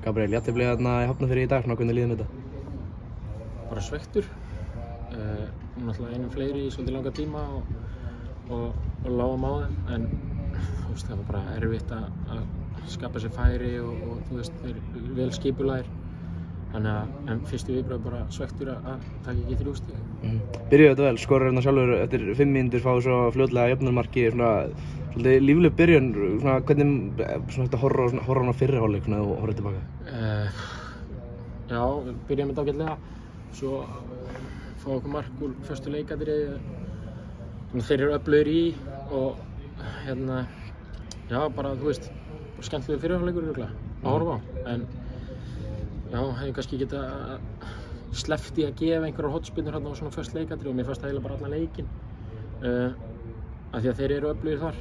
Gabriel, jafntefli þarna í Hafnarfirði í dag, hvernig líður þetta? Bara svekktur. Náttúrulega einum fleiri í svolítið langa tíma og lágum á þeim, en það var bara erfitt að skapa sér færi og þú veist, þeir eru vel skipulagðir. Þannig að fyrstu viðbrögð bara svekktur að taka ekki 3 stig. Byrjuðu þetta vel, skorar hérna sjálfur eftir 5 mínútur, fáið svo fljótlega jöfnunarmarki, svolítið lífleg byrjun, hvernig þetta horfir á fyrri hálfleik og horfir tilbaka? Já, við byrjum þetta ágætlega, svo fáum okkur mark úr fyrstu leikatriði sem þeir eru öflugir í og já, bara þú veist, skemmtilegur fyrri hálfleikur örugglega að horfa á, en já, hefði kannski getað sleppt í að gefa einhverjar hornspyrnur hérna á svona fyrst leikatriði og mér fannst það eiginlega bara allan leikinn af því að þeir eru öflugir þar.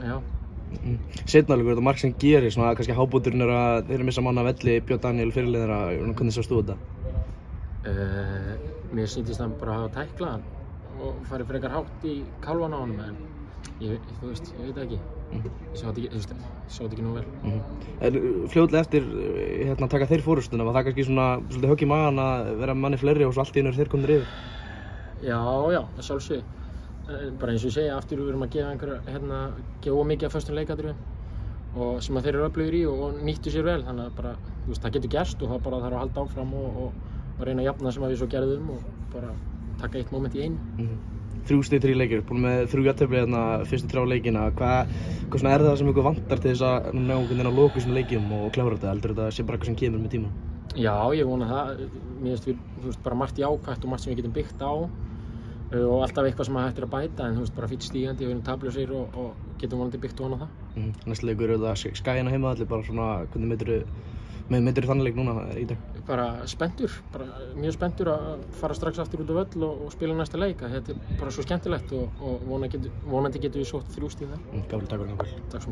Já. Seinna hálfleikur, þetta mark sem gerir, kannski hábúturinn er að þeir eru missa mann af velli, Björn Daniel fyrirliðara, hvernig sást þú þetta? Mér sýndist hann bara að hafa tæklað hann og farið frekar hátt í kálfana á honum, en þú veist, ég veit það ekki. Ég sá þetta ekki nú vel. Fljótlega eftir taka þeir fórustuna, var það kannski svolítið högg í magann að vera manni fleiri og svo allt í einu eru þeir komnir yfir? Já, að sjálfsögðu. Bara eins og ég segja, aftur við erum að gefa gefa mikið af föstum leikatriðum og sem að þeir eru öflugir í og nýttu sér vel, þannig að bara, þú veist, það getur gerst og það bara þarf að halda áfram og reyna að jafna sem við svo gerðum og bara taka eitt moment í einu. 3 stig, 3 leikir, búin með 3 jafntefli fyrstu 3 leikina. Hvað er það sem ykkur vantar til þess að ná einhvern veginn að loka þessum leikjum og klára þetta? Heldur þetta sé bara eitthvað sem kemur með tímanum? Já, ég vona það. Mér finnst þú veist, bara margt jákvætt og margt sem við getum byggt á og alltaf eitthvað sem hægt er að bæta, en þú veist, bara fýtt stígandi, við erum taplausir og getum vonandi byggt ofan á það. Næsta leikur er það Skaginn á heimavelli, bara svona, hvernig meiddirðu þannig leik núna í dag? Bara spenntur, mjög spenntur að fara strax aftur út á völl og spila næsta leik. Þetta er bara svo skemmtilegt og vonandi getum við sótt 3 stig þar. Gabriel, takk fyrir. Takk svo mikið.